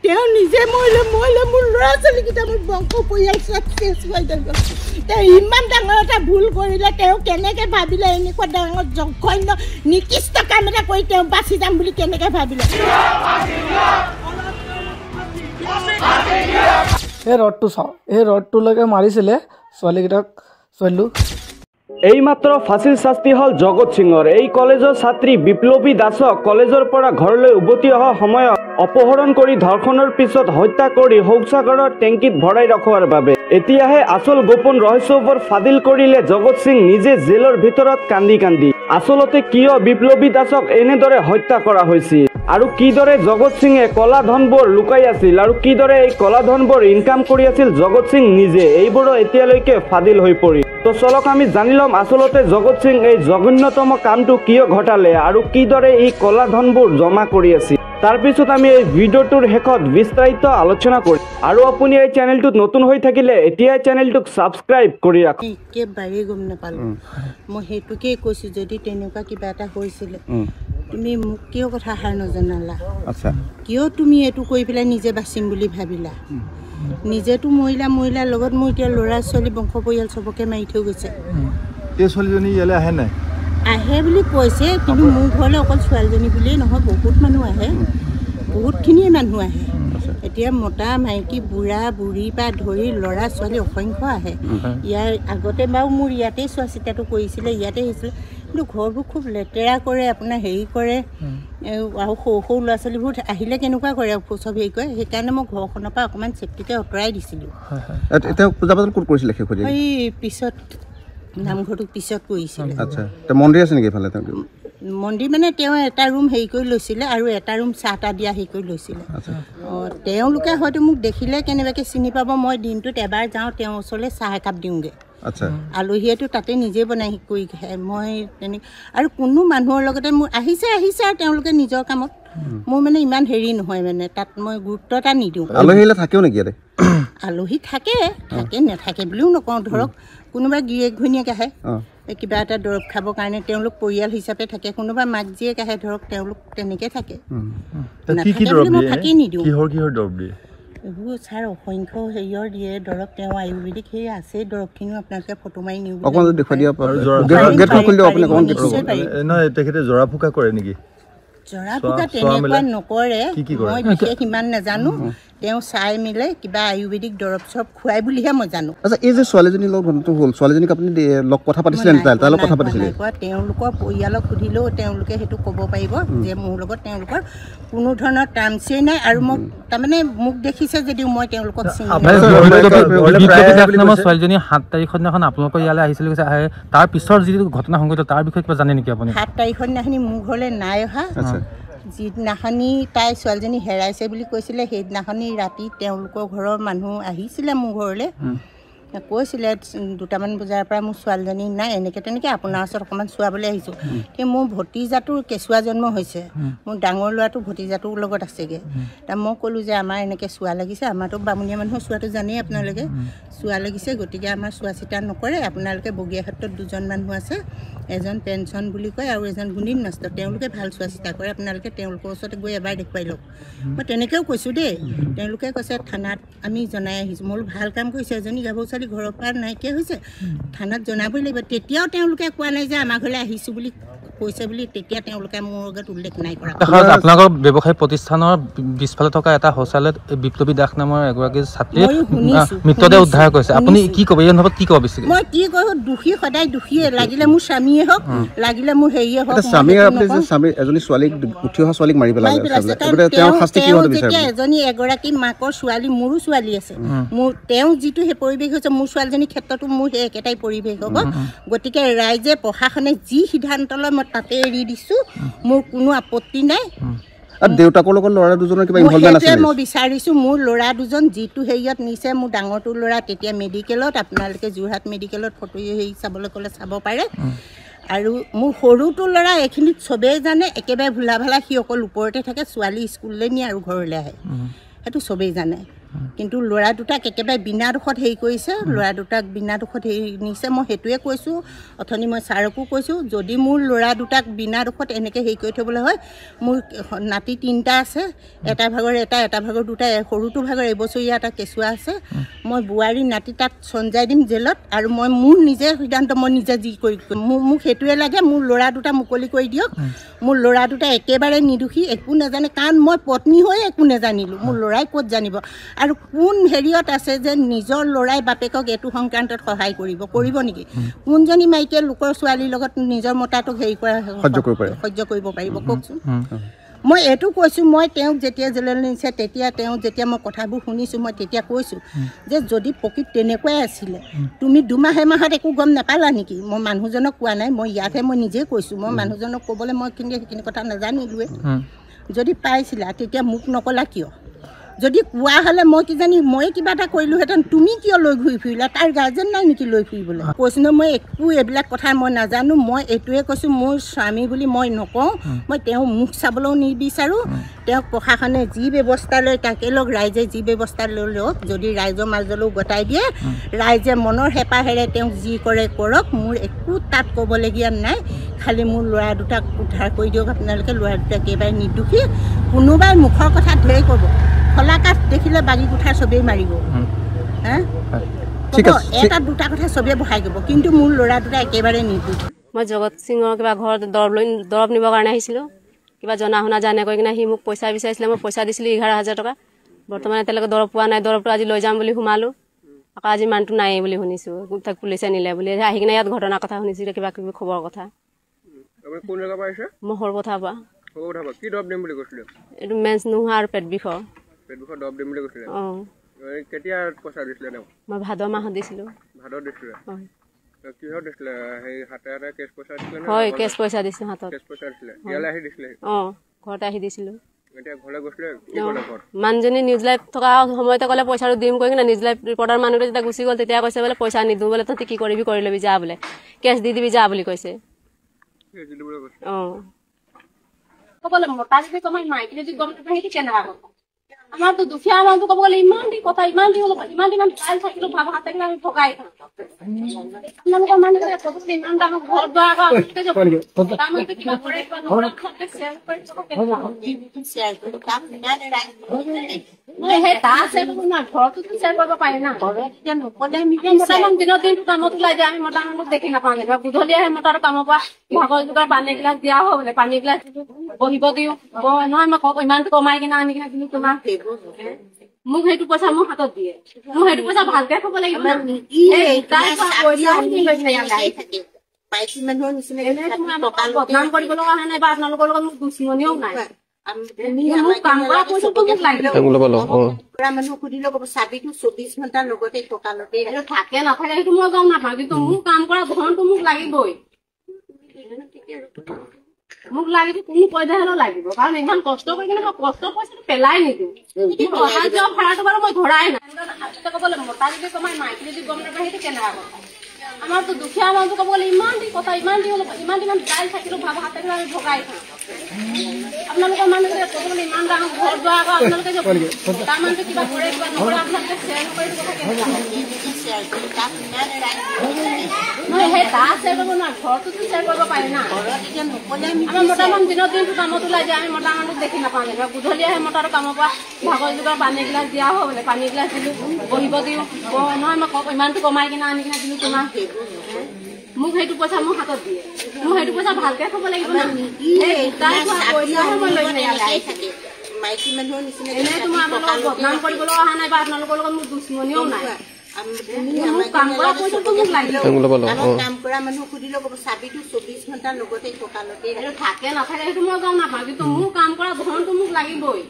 তেওঁ নিজে মৰিলে মোৰ ল'ৰা ছোৱালীকেইটা মোৰ বংশ পৰিয়াল চব চেছ হৈ গ'ল তেওঁ ইমান ডাঙৰ এটা ভুল কৰিলে তেওঁ কেনেকৈ ভাবিলে এনেকুৱা ডাঙৰ জঘন্য নিকৃষ্ট কাম এটা কৰি তেওঁ বাচি যাম বুলি কেনেকৈ ভাবিলে এই ৰডটো চাওঁ এই ৰডটোলৈকে মাৰিছিলে ছোৱালীকেইটাক ছোৱালীটো এইমাত্ৰ ফাঁচীৰ শাস্তি হল জগত সিঙৰ এই কলেজৰ ছাত্ৰী বিপ্লৱী দাসক কলেজৰ পৰা ঘৰলৈ উভতি অহা সময়ত অপহৰণ কৰি ধৰ্ষণৰ পিছত হত্যা কৰি শৌচাগাৰৰ টেংকিত ভৰাই ৰখোৱাৰ বাবে এতিয়াহে আচল গোপন ৰহস্যবোৰ ফাদিল কৰিলে জগত সিং নিজে জেলৰ ভিতৰত কান্দি কান্দি আচলতে কিয় বিপ্লৱী দাসক এনেদৰে হত্যা কৰা হৈছিল আৰু কিদৰে জগত সিঙে কলা ধনবোৰ লুকাই আছিল আৰু কিদৰে এই কলা ধনবোৰ ইনকাম কৰি আছিল জগত সিং নিজে এইবোৰো এতিয়ালৈকে ফাদিল হৈ পৰিল তো চলক আমি জানি লম আচলতে জগত সিং এই জঘন্যতম কামটো কিয় ঘটালে আৰু কিদৰে এই কলা ধনবোৰ জমা কৰি আছিল তাৰপিছত আমি এই ভিডিঅ'টোৰ শেষত বিস্তাৰিত আলোচনা কৰিম আৰু আপুনি এই চেনেলটোত নতুন হৈ থাকিলে এতিয়াই চেনেলটোক সাবস্ক্ৰাইব কৰি ৰাখক একেবাৰে গম নাপালোঁ মই সেইটোকে কৈছোঁ যদি তেনেকুৱা কিবা এটা হৈছিলে তুমি মোক কিয় কথা হাৰ নজনালা আচ্ছা কিয় তুমি এইটো কৰি পেলাই নিজে বাচিম বুলি ভাবিলা নিজেতো মহিলাৰ লগত মোৰ এতিয়া ল'ৰা ছোৱালী বংশ পৰিয়াল চবকে মাৰি থৈ গৈছে এই ছোৱালীজনী ইয়ালৈ আহে নাই আহে বুলি কৈছে কিন্তু মোৰ ঘৰলৈ অকল ছোৱালীজনী বুলিয়েই নহয় বহুত মানুহ আহে বহুতখিনিয়ে মানুহ আহে এতিয়া মতা মাইকী বুঢ়া বুঢ়ীৰ পৰা ধৰি ল'ৰা ছোৱালী অসংখ্য আহে ইয়াৰ আগতে বাৰু মোৰ ইয়াতেই চোৱা চিতাটো কৰিছিলে ইয়াতে আহিছিলে কিন্তু ঘৰবোৰ খুব লেতেৰা কৰে আপোনাৰ হেৰি কৰে আৰু সৰু সৰু ল'ৰা ছোৱালীবোৰ আহিলে কেনেকুৱা কৰে চব হেৰি কৰে সেইকাৰণে মই ঘৰখনৰ পৰা অকণমান চেফটিকৈ আঁতৰাই দিছিলোঁ এই পিছত নামঘৰটো পিছত কৰিছিলে মন্দিৰ আছে নেকি এইফালে মন্দিৰ মানে তেওঁ এটা ৰুম হেৰি কৰি লৈছিলে আৰু এটা ৰুম চাহ তাহ দিয়া হেৰি কৰি লৈছিলে তেওঁলোকে হয়তো মোক দেখিলে কেনেবাকৈ চিনি পাব মই দিনটোত এবাৰ যাওঁ তেওঁৰ ওচৰলৈ চাহ একাপ দিওঁগৈ আলহীয়েতো তাতে নিজে বনাই কৰি খায় মই তেনে আৰু কোনো মানুহৰ লগতে মোৰ আহিছে আৰু তেওঁলোকে নিজৰ কামত মোৰ মানে ইমান হেৰি নহয় মানে তাত মই গুৰুত্ব এটা নিদিওঁ আলহী থাকে নাথাকে বুলিও নকওঁ ধৰক কোনোবা গিৰিয়েক ঘৈণীয়েক আহে কিবা এটা দৰৱ খাবৰ কাৰণে তেওঁলোক পৰিয়াল হিচাপে থাকে কোনোবা মাক জীয়েক আহে ধৰক তেওঁলোক তেনেকৈ থাকে মই থাকি নিদিওঁ এইবোৰ ছাৰ অসংখ্য হেৰিয়ৰ দিয়ে দৰৱ তেওঁ আয়ুৰ্বেদিক সেই আছে দৰৱখিনিও আপোনালোকে ফটো মাৰি নিওঁ জৰা ফুকা কৰে নেকি জৰা ফুকা তেনেকুৱা নকৰে মই বিশেষ ইমান নাজানো তেওঁ চাই মিলে কিবা আয়ুৰ্বেদিক দৰৱ চব খুৱাই বুলিহে মই জানো আচ্ছা এই যে ছোৱালীজনীৰ লগত ঘটনাটো হ'ল ছোৱালীজনীক আপুনি লগ কথা পাতিছিলে তাৰ লগত কথা পাতিছিলে তেওঁলোকৰ পৰিয়ালক সুধিলেও তেওঁলোকে সেইটো ক'ব পাৰিব যে মোৰ লগত তেওঁলোকৰ কোনো ধৰণৰ টাৰ্মছেই নাই আৰু মোক তাৰমানে মোক দেখিছে যদিও মই তেওঁলোকক চিনি ছোৱালীজনী 7 তাৰিখৰ দিনাখন আপোনালোকৰ ইয়ালৈ আহিছিল তাৰ পিছৰ যিটো ঘটনা সংঘটিত তাৰ বিষয়ে কিবা জানে নেকি আপুনি 7 তাৰিখৰ দিনাখনি মোৰ ঘৰলৈ নাই অহা যিদিনাখনি তাই ছোৱালীজনী হেৰাইছে বুলি কৈছিলে সেইদিনাখনি ৰাতি তেওঁলোকৰ ঘৰৰ মানুহ আহিছিলে মোৰ ঘৰলৈ কৈছিলে 2টামান বজাৰ পৰা মোৰ ছোৱালীজনী নাই এনেকৈ তেনেকৈ আপোনাৰ ওচৰত অকণমান চোৱাবলৈ আহিছোঁ কিন্তু মোৰ ভতিজাটোৰ কেঁচুৱা জন্ম হৈছে মোৰ ডাঙৰ ল'ৰাটো ভতিজাটোৰ লগত আছেগৈ মই ক'লোঁ যে আমাৰ এনেকৈ চোৱা লাগিছে আমাৰতো বামুণীয়া মানুহৰ চোৱাটো জানেই আপোনালোকে চোৱা লাগিছে গতিকে আমাৰ চোৱা চিতা নকৰে আপোনালোকে বগীয়াঘাটত 2জন মানুহ আছে এজন পেঞ্চন বুলি কয় আৰু এজন গুণিত নষ্ট তেওঁলোকে ভাল চোৱা চিতা কৰে আপোনালোকে তেওঁলোকৰ ওচৰতে গৈ এবাৰ দেখুৱাই লওক মই তেনেকৈও কৈছোঁ দেই তেওঁলোকে কৈছে থানাত আমি জনাই আহিছোঁ মই ভাল কাম কৰিছে এজনী গাভৰু ছোৱালী ঘৰৰ পৰা নাইকিয়া হৈছে থানাত জনাবই লাগিব তেতিয়াও তেওঁলোকে কোৱা নাই যে আমাৰ ঘৰলৈ আহিছোঁ বুলি কৈছে বুলি তেতিয়া তেওঁলোকে মোৰ আগত উল্লেখ নাই কৰা আপোনালোকৰ ব্যৱসায়িক প্ৰতিষ্ঠানৰ পিছফালে থকা এটা শৌচালয়ত বিপ্লৱী দাস নামৰ এগৰাকী ছাত্ৰীয়ে মৃতদেহ উদ্ধাৰ কৰিছে আপুনি কি ক'ব এই অনুভৱত কি ক'ব বিচাৰে মই কি কওঁ দোষী সদায় দোষীয়ে লাগিলে মোৰ স্বামীয়ে হওক লাগিলে মোৰ হেৰিয়ে হওক এজনী ছোৱালীক উঠি অহা ছোৱালীক মাৰি পেলালে এজনী এগৰাকী মাকৰ ছোৱালী মোৰো ছোৱালী আছে মোৰ তেওঁ যিটো সেই পৰিৱেশ হৈছে মোৰ ছোৱালীজনীৰ ক্ষেত্ৰতো মোৰ সেই একেটাই পৰিৱেশ হ'ব গতিকে ৰাইজে প্ৰশাসনে যি সিদ্ধান্ত লয় মই তাতে এৰি দিছোঁ মোৰ কোনো আপত্তি নাই দেউতাকৰ লগত ল'ৰা দুজনৰ কিবা ইনভলভমেণ্ট আছে মই বিচাৰিছোঁ মোৰ ল'ৰা দুজন যিটো হেৰিয়ত নিছে মোৰ ডাঙৰটো ল'ৰা তেতিয়া মেডিকেলত আপোনালোকে যোৰহাট মেডিকেলত ফটো হেৰি চাবলৈ ক'লে চাব পাৰে আৰু মোৰ সৰুটো ল'ৰা এইখিনিত চবেই জানে একেবাৰে ভোলা ভালা সি অকল ওপৰতে থাকে ছোৱালী স্কুললৈ নিয়ে আৰু ঘৰলৈ আহে সেইটো চবেই জানে কিন্তু ল'ৰা দুটাক একেবাৰে বিনা দোষত হেৰি কৰিছে, ল'ৰা দুটাক বিনা দোষত হেৰি নিছে। মই সেইটোৱে কৈছোঁ, অথনি মই ছাৰকো কৈছোঁ, যদি মোৰ ল'ৰা দুটাক বিনা দোষত এনেকৈ হেৰি কৰি থ'বলৈ হয়, মোৰ নাতি 3টা আছে, এটা ভাগৰ এটা ভাগৰ 2টা, সৰুটো ভাগৰ এবছৰীয়া এটা কেঁচুৱা আছে। মই বোৱাৰী নাতি তাত চঞ্জাই দিম জেলত, আৰু মই মোৰ নিজে সিদ্ধান্ত, মই নিজে যি কৰি মোক সেইটোৱে লাগে। মোৰ ল'ৰা দুটা মুকলি কৰি দিয়ক। মোৰ ল'ৰা দুটা একেবাৰে নিৰ্দোষী, একো নাজানে, কাৰণ মই পত্নী হৈ একো নাজানিলোঁ। মোৰ ল'ৰাই ক'ত জানিব? আৰু কোন হেৰিয়ত আছে যে নিজৰ ল'ৰাই বাপেকক এইটো সংক্ৰান্তত সহায় কৰিব নেকি? কোনজনী মাইকীয়ে লোকৰ ছোৱালীৰ লগত নিজৰ মতাটোক হেৰি কৰা সহ্য কৰিব পাৰিব কওকচোন? মই এইটো কৈছোঁ, মই তেওঁক যেতিয়া জেললৈ নিছে, তেতিয়া যেতিয়া মই কথাবোৰ শুনিছোঁ, মই তেতিয়া কৈছোঁ যে যদি প্ৰকৃত তেনেকুৱাই আছিলে, তুমি 2 মাহ এমাহত একো গম নাপালা নেকি? মই মানুহজনক কোৱা নাই, মই ইয়াতহে মই নিজেই কৈছোঁ। মই মানুহজনক ক'বলৈ মই সেইখিনি কথা নাজানিলোৱে। যদি পাইছিলা তেতিয়া মোক নকলা কিয়? যদি কোৱা হ'লে মই কিজানি মই কিবা এটা কৰিলোঁহেঁতেন। তুমি কিয় লৈ ঘূৰি ফুৰিলা? তাৰ গাৰ্জেন নাই নেকি লৈ ফুৰিবলৈ? কৈছোঁ ন, মই একো এইবিলাক কথা মই নাজানো। মই এইটোৱে কৈছোঁ, মোৰ স্বামী বুলি মই নকওঁ। মই তেওঁ মুখ চাবলৈও নিবিচাৰোঁ। তেওঁক প্ৰশাসনে যি ব্যৱস্থা লয় তাকে লওক, ৰাইজে যি ব্যৱস্থা লৈ লওক। যদি ৰাইজৰ মাজলৈও গতাই দিয়ে, ৰাইজে মনৰ হেঁপাহেৰে তেওঁক যি কৰে কৰক। মোৰ একো তাত ক'বলগীয়া নাই। খালি মোৰ ল'ৰা দুটাক উদ্ধাৰ কৰি দিয়ক আপোনালোকে। ল'ৰা দুটা একেবাৰে নিৰ্দোষী। কোনোবাই মুখৰ কথা ঢেৰ ক'ব, খলা কাঠ দেখিলে বাগি কুঠাৰ চবেই মাৰিব, এটা 2টা কথা চবেই বহাই ক'ব, কিন্তু মোৰ ল'ৰা দুটা একেবাৰে নিৰ্দোষ। মই জগত সিঙৰ কিবা ঘৰত দৰৱ নিবৰ কাৰণে আহিছিলোঁ। কিবা জনা শুনা জানে কৈ কিনে সি মোক পইচা বিচাৰিছিলে। মই পইচা দিছিলোঁ 11,000 টকা। বৰ্তমান এতিয়ালৈকে দৰৱ পোৱা নাই। দৰৱটো আজি লৈ যাম বুলি সোমালোঁ, আকৌ আজি মানুহটো নায়েই বুলি শুনিছোঁ। তাক পুলিচে নিলে বুলি আহি কিনে ইয়াত ঘটনাৰ কথা শুনিছোঁ, কিবা কিবি খবৰ কথা। মই সৰুপথাৰ পৰা। এইটো মেন্স নোহোৱা আৰু পেট বিষৰ। মই ভাদ মাহত দিছিলোঁ। হয়, কেছ পইচা দিছোঁ হাতত। ঘৰতে আহি দিছিলোঁ। মানুহজনী নিউজ লাইভ থকা সময়তে ক'লে পইচাটো দিম কৰি কিনে নিউজ লাইভ ৰিপৰ্টাৰ মানুহটো যেতিয়া গুচি গ'ল, তেতিয়া কৈছে বোলে পইচা নিদিওঁ বোলে, তহঁতি কি কৰিবি কৰি ল'বি, যা বোলে, কেছ দি দিবি যা বুলি কৈছে। আমাৰতো দুখীয়া মানুহটো ক'ব গ'লে ইমান দি কথা, ইমান দি চাই থাকিলো, ভাব হাতে কিনে আমি ভগাই আপোনালোকৰ মানুহ ইমান ডাঙৰ ঘৰ দুৱাৰ ঘৰতো শ্বেয়াৰ কৰিব পাৰি না। দিনৰ দিনটো কামত ওলাই যায়, আমি মতা মানুহক দেখি নাপাওঁ। গধূলি আহে মতাৰ কামৰ পৰা ভাগৰ যোগাৰ পানী গিলাচ দিয়া হয় বোলে, পানী গিলাচ বহিব দিওঁ। নহয় মই ইমানটো কমাই কিনে আনি কিনে কিন্তু তোমাক মোক সেইটো পইচা মোৰ হাতত দিয়ে। মোক সেইটো পইচা ভালকে থব লাগিব। বদনাম কৰিব লগা হোৱা নাই বা আপোনালোকৰ লগত মোক দুশ্মনীও নাই। চাবিটো 24 ঘণ্টাৰ লগতে টকালতে থাকে নাথাকে সেইটো মই গম নাপাওঁ, কিন্তু মোৰ কাম কৰা ধৰণটো মোক লাগিবই। মোক লাগিব, কোনো পইচা হ'লেও লাগিব, কাৰণ ইমান কষ্ট কৰি কিনে মই কষ্ট পইচাটো পেলাই নিদিওঁ। অহা যোৱা ভাড়াটো বাৰু মই ধৰাই নাই। ক'বলৈ মতা যদি কমাই মাইকী যদি গম নাপায়, সেইটো কেনেকুৱা কথা? আমাৰতো দুখীয়া মানুহটো ক'ব গ'লে ইমান দি কথা, ইমান দাইল থাকিলেও ভাব হাতে কিনে আমি ভগাই খাওঁ। আপোনালোকৰ মানুহ ক'ব গ'লে ইমান ডাঙৰ ঘৰ দুৱাৰ আকৌ আপোনালোকে তাৰ মানুহটো কিবা কৰে কিবা নকৰে, আপোনালোকে শ্বেয়াৰ নকৰে কথা নহয়। সেই তাত শ্বেয়াৰ কৰিব নোৱাৰে, ঘৰটোতো শ্বেয়াৰ কৰিব পাৰে না। আমাৰ মতা মানুহ দিনৰ দিনটো কামত ওলাই যায়, আমি মতা মানুহক দেখি নাপাওঁ। গধূলি আহে মতাৰ কামৰ পৰা ভাগৰ যোগাৰ পানী গিলাচ দিয়া হয় বোলে, পানী গিলাচ দিলোঁ, বহিব দিওঁ। নহয় মই ইমানটো কমাই কিনে আনি কিনে দিলোঁ তোমাক। মোক সেইটো পইচা মোৰ হাতত দিয়ে। মোক সেইটো পইচা ভালকে থব লাগিব না। মাইকী মানুহৰ নিচিনা এনেই তোমাৰ আপোনালোকক বদনাম কৰিব লগা হোৱা নাই বা আপোনালোকৰ লগত মোৰ দুশ্মনীও নাই। কাম কৰা পইচাটো মোক লাগিব। কাম কৰা মানুহ সুধিলেও ক'ব চাবিটো 24 ঘণ্টাৰ লগতে টকালতে থাকে নাথাকে সেইটো মই গম নাপাওঁ, কিন্তু মোৰ কাম কৰা ধৰণটো মোক লাগিবই।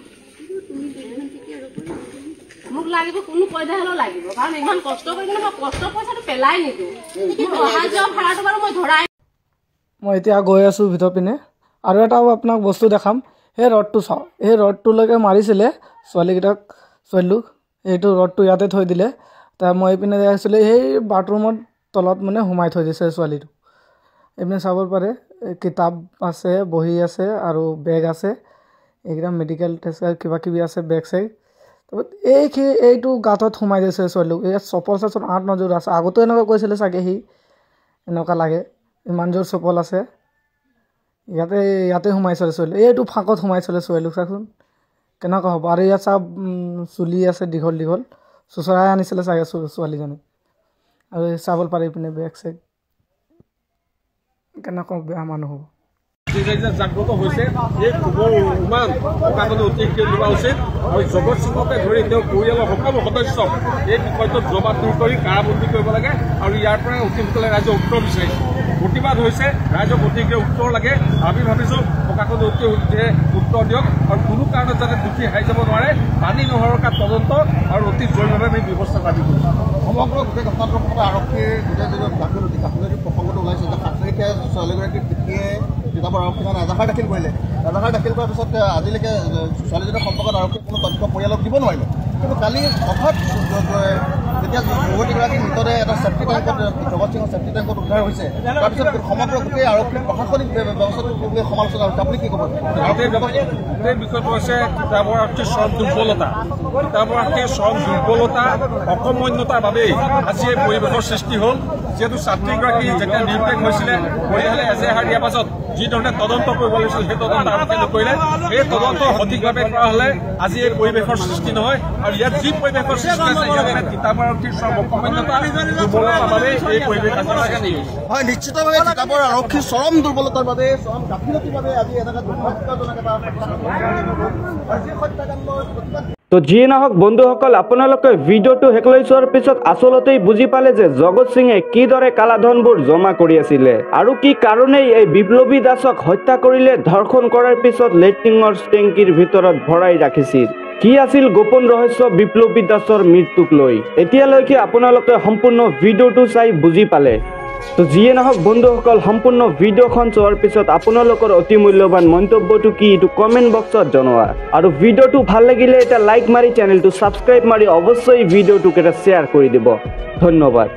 মোক লাগিব, কোনো পইচা হ'লেও লাগিব, কাৰণ ইমান কষ্ট কৰি কিনে মই কষ্ট পইচাটো পেলাই নিদিওঁ। অহা যোৱা ভাড়াটো বাৰু মই ধৰাই। মই এতিয়া গৈ আছোঁ ভিতৰ পিনে, আৰু এটা আপোনাক বস্তু দেখাম। সেই ৰডটো চাওঁ, সেই ৰডটোলৈকে মাৰিছিলে ছোৱালীকেইটাক, ছোৱালীটোক সেইটো ৰডটো ইয়াতে থৈ দিলে। তাৰ মই এইপিনে আহিছিলোঁ, সেই বাথৰুমৰ তলত মানে সোমাই থৈ দিছে ছোৱালীটো। এইপিনে চাব পাৰে কিতাপ আছে, বহি আছে আৰু বেগ আছে, এইকেইটা মেডিকেল টেষ্ট কিবা কিবি আছে, বেগ চেগ তাৰপিছত এইটো গাঁতত সোমাই দিছে ছোৱালীক ইয়াত চপল চাচল 8-9 যোৰ আছে আগতো এনেকুৱা কৈছিলে চাগে সি এনেকুৱা লাগে ইমান জোৰ চপল আছে ইয়াতে সোমাইছিলে ছোৱালী এইটো ফাঁকত সোমাইছিলে ছোৱালীক চাচোন কেনেকুৱা হ'ব আৰু ইয়াত চব চুলি আছে দীঘল চুচৰাই আনিছিলে চাগে ছোৱালীজনী আৰু চাবল পাৰি পিনে বেগ চেগ কেনেকুৱা বেয়া মানুহ হ'ব জাগ্ৰত হৈছে এই খবৰ ইমান প্ৰকাশনে অতি শীঘ্ৰে লোৱা উচিত আৰু জগত সিঙকে ধৰি তেওঁ পৰিয়ালৰ সকলো সদস্যক এই বিষয়টোত জবাবদিহি কৰি কাৰাবন্দী কৰিব লাগে আৰু ইয়াৰ পৰা অতি সোনকালে ৰাইজে উত্তৰ বিচাৰিছে প্ৰতিবাদ হৈছে ৰাইজক অতি শীঘ্ৰে উত্তৰ লাগে আমি ভাবিছোঁ প্ৰকাশনে অতি শীঘ্ৰে উত্তৰ দিয়ক আৰু কোনো কাৰণত যাতে দোষী হাৰি যাব নোৱাৰে পানী নহৰকা তদন্ত আৰু অতি জৰুৰীভাৱে আমি ব্যৱস্থা দাবী কৰিছোঁ সমগ্ৰ গোটেই ঘটনাটোৰ কথা আৰক্ষীৰ গোটেই গাফিলতিৰ প্ৰসংগটো ওলাইছে যে 7 তাৰিখে ছোৱালীগৰাকীৰ পিতৃয়ে তিতাবৰ আৰক্ষীত এজাহাৰ দাখিল কৰিলে এজাহাৰ দাখিল কৰাৰ পিছত আজিলৈকে ছোৱালীজনীৰ সম্পৰ্কত আৰক্ষীয়ে কোনো তথ্য পৰিয়ালক দিব নোৱাৰিলে কিন্তু কালি হঠাৎ যেতিয়া যুৱতীগৰাকীৰ মৃতদেহ এটা চেফটি টেংকত জগত সিঙৰ চেফটি টেংকত উদ্ধাৰ হৈছে তাৰপিছত সমগ্ৰ গোটেই আৰক্ষীৰ প্ৰশাসনিক ব্যৱস্থাটোক লৈ সমালোচনা হৈছে আপুনি কি ক'ব গোটেই বিষয়টো হৈছে তিতাবৰ আৰক্ষীৰ চৰম দুৰ্বলতা তিতাবৰ আৰক্ষীৰ চৰম দুৰ্বলতা অকৰ্মণ্যতাৰ বাবেই আজি এই পৰিৱেশৰ সৃষ্টি হ'ল যিহেতু ছাত্ৰীগৰাকী যেতিয়া নিৰুদ্দেশ হৈছিলে পৰিয়ালে এজাহাৰ দিয়াৰ পাছত যিধৰণে তদন্ত কৰিব লাগিছিল সেই তদন্ত আৰক্ষীয়ে নকৰিলে এই তদন্ত সঠিকভাৱে কৰা হ'লে আজি এই পৰিৱেশৰ সৃষ্টি নহয় আৰু ইয়াত যি পৰিৱেশৰ সৃষ্টি আছে ইয়াত তিতাবৰ আৰক্ষীৰ চৰম অকৰ্মণ্যতা দুৰ্বলতাৰ বাবে এই পৰিৱেশ আজি হয় নিশ্চিতভাৱে তিতাবৰ আৰক্ষীৰ চৰম দুৰ্বলতাৰ বাবে চৰম গাফিলতিৰ বাবে আজি এনেকুৱা দুৰ্ভাগ্যজনক এটা তো যিয়ে নহওক বন্ধুসকল আপোনালোকে ভিডিঅ'টো শেষলৈ চোৱাৰ পিছত আচলতেই বুজি পালে যে জগত সিঙে কিদৰে কালাধনবোৰ জমা কৰি আছিলে আৰু কি কাৰণেই এই বিপ্লৱী দাসক হত্যা কৰিলে ধৰ্ষণ কৰাৰ পিছত লেট্ৰিনৰ টেংকিৰ ভিতৰত ভৰাই ৰাখিছিল কি আছিল গোপন ৰহস্য বিপ্লৱী দাসৰ মৃত্যুক লৈ এতিয়ালৈকে আপোনালোকে সম্পূৰ্ণ ভিডিঅ'টো চাই বুজি পালে তো যিয়ে নহওক বন্ধুসকল সম্পূৰ্ণ ভিডিঅ'খন চোৱাৰ পিছত আপোনালোকৰ অতি মূল্যৱান মন্তব্যটো কি এইটো কমেণ্ট বক্সত জনোৱা আৰু ভিডিঅ'টো ভাল লাগিলে এটা লাইক মাৰি চেনেলটো ছাবস্ক্ৰাইব মাৰি অৱশ্যই ভিডিঅ'টোক এটা শ্বেয়াৰ কৰি দিব ধন্যবাদ।